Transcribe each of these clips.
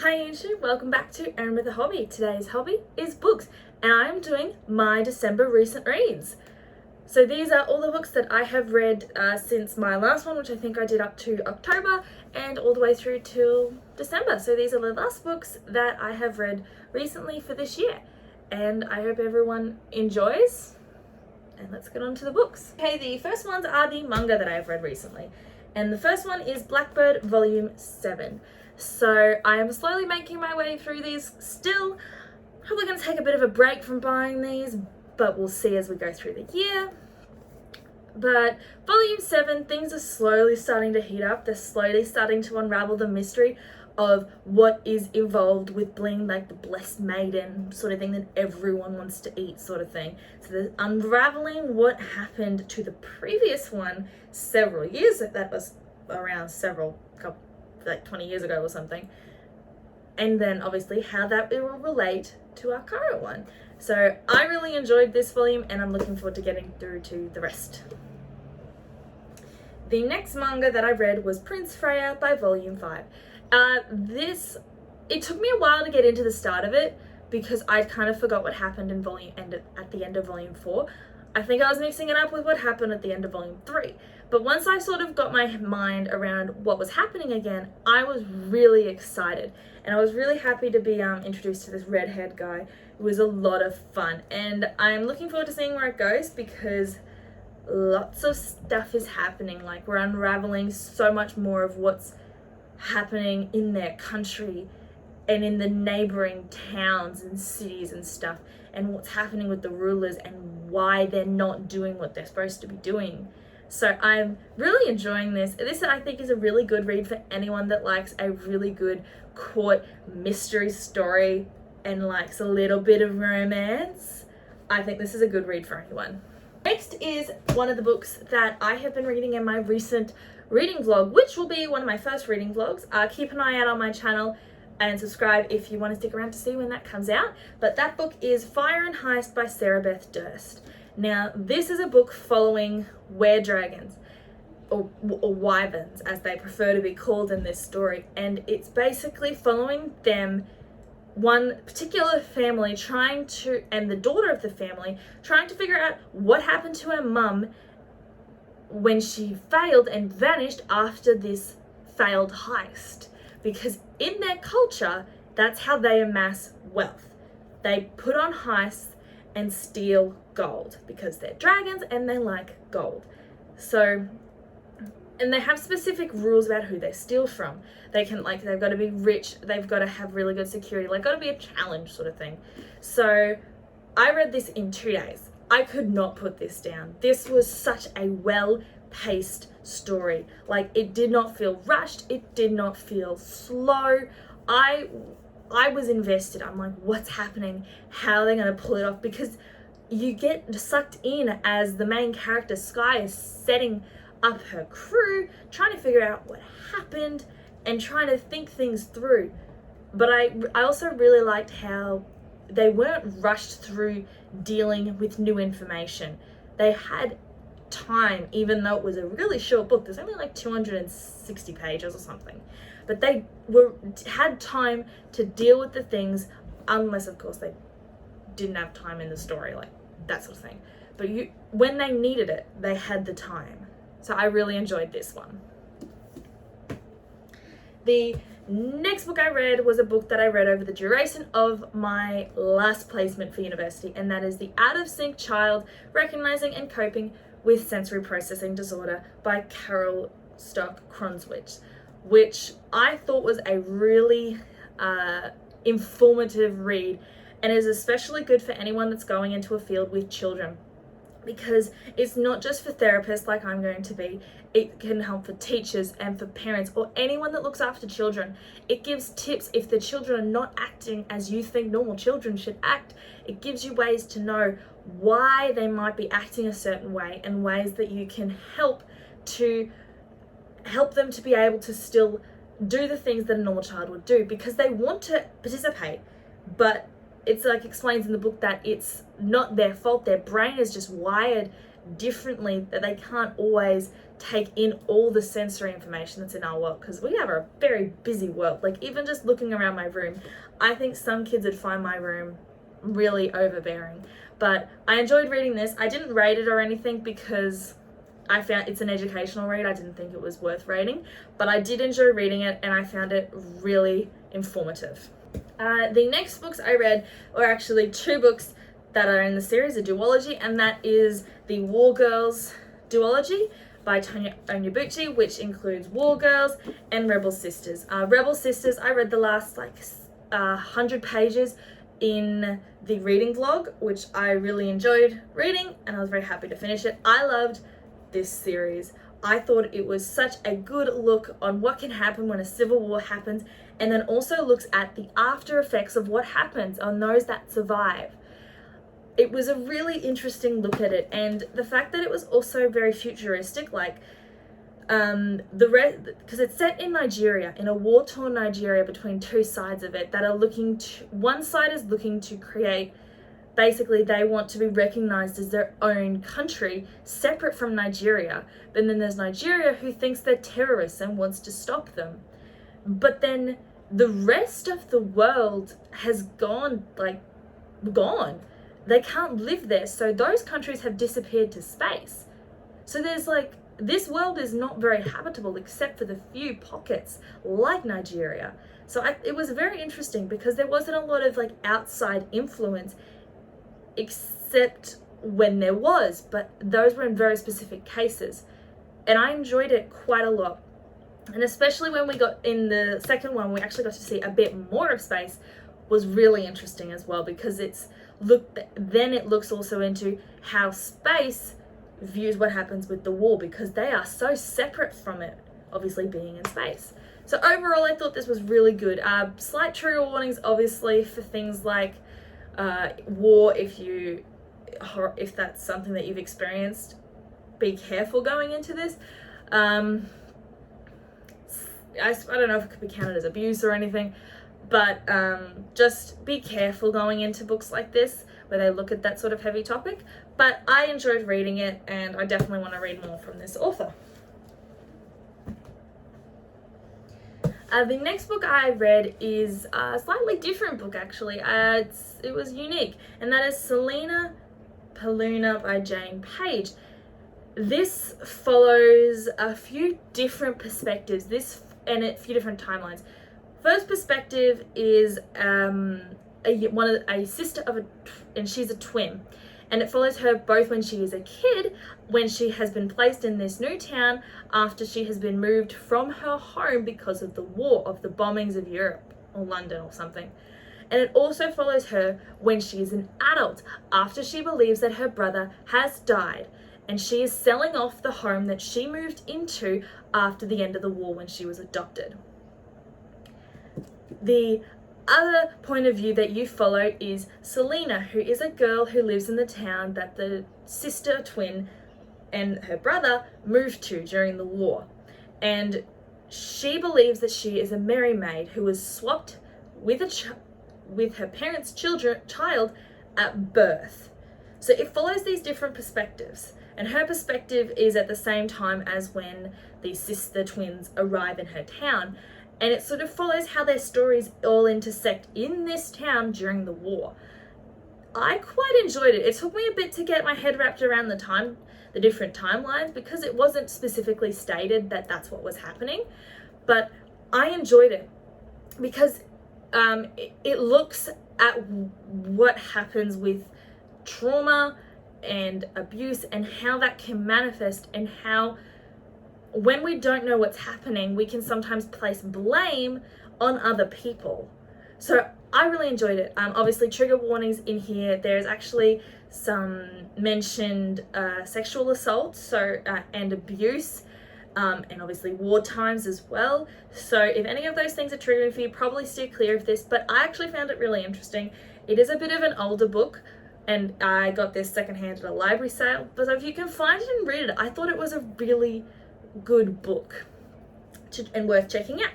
Hi Ancient, welcome back to Erin with a Hobby. Today's hobby is books and I am doing my December recent reads. So these are all the books that I have read since my last one, which I think I did up to October and all the way through till December. So these are the last books that I have read recently for this year and I hope everyone enjoys. And let's get on to the books. Okay, the first ones are the manga that I have read recently. And the first one is Blackbird Volume 7. So I am slowly making my way through these still. Probably going to take a bit of a break from buying these, but we'll see as we go through the year. But Volume 7, things are slowly starting to heat up. They're slowly starting to unravel the mystery of what is involved with being like the blessed maiden sort of thing that everyone wants to eat sort of thing. So they're unraveling what happened to the previous one several years, that was around like 20 years ago or something. And then obviously how that will relate to our current one. So I really enjoyed this volume and I'm looking forward to getting through to the rest. The next manga that I read was Prince Freya by Volume 5. It took me a while to get into the start of it because I kind of forgot what happened in at the end of Volume 4. I think I was mixing it up with what happened at the end of Volume 3. But once I sort of got my mind around what was happening again, I was really excited. And I was really happy to be introduced to this red-haired guy. It was a lot of fun. And I'm looking forward to seeing where it goes because lots of stuff is happening. Like, we're unraveling so much more of what's happening in their country and in the neighboring towns and cities and stuff, and what's happening with the rulers and why they're not doing what they're supposed to be doing. So I'm really enjoying this. This I think is a really good read for anyone that likes a really good court mystery story and likes a little bit of romance. I think this is a good read for anyone. Next is one of the books that I have been reading in my recent reading vlog, which will be one of my first reading vlogs. Keep an eye out on my channel and subscribe if you want to stick around to see when that comes out. But that book is Fire and Heist by Sarah Beth Durst. Now, this is a book following were-dragons, or wyverns, as they prefer to be called in this story. And it's basically following them, one particular family and the daughter of the family, trying to figure out what happened to her mum when she failed and vanished after this failed heist. Because in their culture, that's how they amass wealth. They put on heists and steal gold because they're dragons and they like gold. So, and they have specific rules about who they steal from. They've got to be rich, they've got to have really good security, got to be a challenge sort of thing. So I read this in 2 days. I could not put this down. This was such a well-paced story. It did not feel rushed, it did not feel slow. I was invested. I'm like, what's happening? How are they going to pull it off? Because you get sucked in as the main character, Sky, is setting up her crew, trying to figure out what happened and trying to think things through. But I also really liked how they weren't rushed through dealing with new information. They had time, even though it was a really short book. There's only like 260 pages or something. But they had time to deal with the things, unless of course they didn't have time in the story, that sort of thing. But when they needed it, they had the time. So I really enjoyed this one. The next book I read was a book that I read over the duration of my last placement for university, and that is The Out of Sync Child: Recognizing and Coping with Sensory Processing Disorder by Carol Stock Kronzwich, which I thought was a really informative read and is especially good for anyone that's going into a field with children, because it's not just for therapists like I'm going to be. It can help for teachers and for parents or anyone that looks after children. It gives tips if the children are not acting as you think normal children should act. It gives you ways to know why they might be acting a certain way and ways that you can help them to be able to still do the things that a normal child would do because they want to participate. But it's explains in the book that it's not their fault. Their brain is just wired differently, that they can't always take in all the sensory information that's in our world, because we have a very busy world. Like, even just looking around my room, I think some kids would find my room really overbearing. But I enjoyed reading this. I didn't rate it or anything because I found it's an educational read. I didn't think it was worth rating, but I did enjoy reading it and I found it really informative. The next books I read were actually two books that are in the series, a duology, and that is the War Girls duology by Tonya Onyebuchi, which includes War Girls and Rebel Sisters. Rebel Sisters, I read the last 100 pages in the reading vlog, which I really enjoyed reading and I was very happy to finish it. I loved this series. I thought it was such a good look on what can happen when a civil war happens, and then also looks at the after effects of what happens on those that survive. It was a really interesting look at it, and the fact that it was also very futuristic, because it's set in Nigeria, in a war-torn Nigeria, between two sides of it that are looking to, one side is looking to create, basically they want to be recognized as their own country separate from Nigeria, but then there's Nigeria who thinks they're terrorists and wants to stop them. But then the rest of the world has gone. They can't live there, so those countries have disappeared to space. So there's this world is not very habitable except for the few pockets like Nigeria. So it was very interesting because there wasn't a lot of outside influence, except when there was, but those were in very specific cases. And I enjoyed it quite a lot. And especially when we got in the second one, we actually got to see a bit more of space, was really interesting as well, because it looks also into how space views what happens with the war, because they are so separate from it, obviously being in space. So overall, I thought this was really good. Slight trigger warnings, obviously, for things like war. If that's something that you've experienced, be careful going into this. I don't know if it could be counted as abuse or anything, but just be careful going into books like this where they look at that sort of heavy topic. But I enjoyed reading it, and I definitely want to read more from this author. The next book I read is a slightly different book, actually. It was unique, and that is Selena Paluna by Jane Page. This follows a few different perspectives, and a few different timelines. First perspective is a sister and she's a twin, and it follows her both when she is a kid, when she has been placed in this new town after she has been moved from her home because of the war, of the bombings of Europe or London or something. And it also follows her when she is an adult, after she believes that her brother has died, and she is selling off the home that she moved into after the end of the war when she was adopted. The other point of view that you follow is Selena, who is a girl who lives in the town that the sister twin and her brother moved to during the war. And she believes that she is a merry maid who was swapped with her parents' child at birth. So it follows these different perspectives. And her perspective is at the same time as when the sister twins arrive in her town. And it sort of follows how their stories all intersect in this town during the war. I quite enjoyed it. It took me a bit to get my head wrapped around the different timelines, because it wasn't specifically stated that that's what was happening. But I enjoyed it because it looks at what happens with trauma and abuse and how that can manifest, and how when we don't know what's happening, we can sometimes place blame on other people. So I really enjoyed it. Obviously, trigger warnings in here. There's actually some mentioned sexual assault, and abuse, and obviously war times as well. So if any of those things are triggering for you, probably steer clear of this. But I actually found it really interesting. It is a bit of an older book, and I got this secondhand at a library sale. But if you can find it and read it, I thought it was a really good book and worth checking out.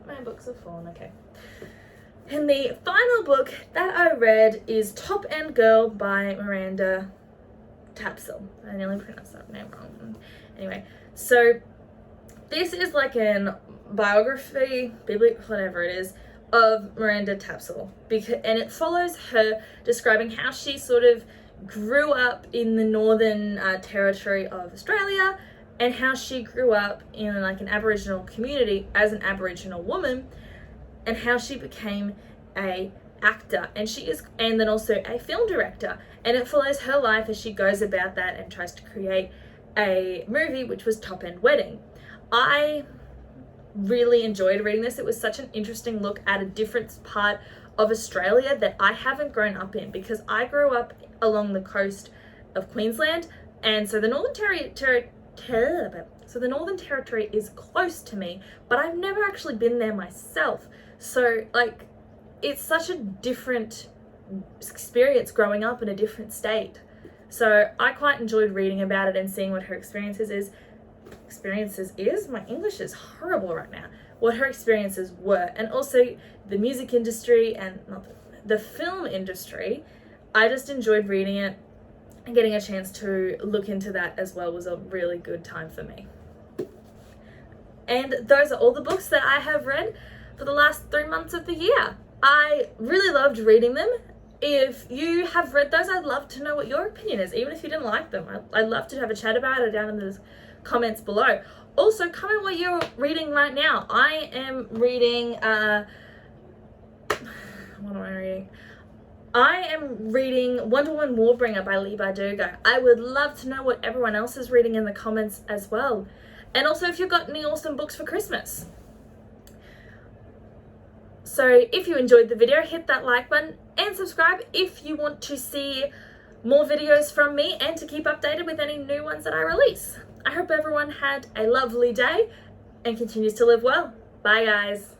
My books are fallen, okay. And the final book that I read is Top End Girl by Miranda Tapsell. I nearly pronounced that name wrong. Anyway, So this is like an biography, whatever it is, of Miranda Tapsell, and it follows her describing how she sort of grew up in the Northern Territory of Australia, and how she grew up in like an Aboriginal community as an Aboriginal woman, and how she became a actor, and then also a film director, and it follows her life as she goes about that and tries to create a movie, which was Top End Wedding. I really enjoyed reading this. It was such an interesting look at a different part of Australia that I haven't grown up in, because I grew up along the coast of Queensland, and so the Northern Territory is close to me, but I've never actually been there myself. So like, it's such a different experience growing up in a different state. So I quite enjoyed reading about it and seeing what her experiences is. My English is horrible right now. What her experiences were, and also the music industry and the film industry. I just enjoyed reading it, and getting a chance to look into that as well was a really good time for me. And those are all the books that I have read for the last 3 months of the year. I really loved reading them. If you have read those, I'd love to know what your opinion is, even if you didn't like them. I'd love to have a chat about it down in the comments below. Also, comment what you're reading right now. I am reading, what am I reading? I am reading Wonder Woman Warbringer by Leigh Bardugo. I would love to know what everyone else is reading in the comments as well. And also if you've got any awesome books for Christmas. So if you enjoyed the video, hit that like button and subscribe if you want to see more videos from me and to keep updated with any new ones that I release. I hope everyone had a lovely day and continues to live well. Bye guys.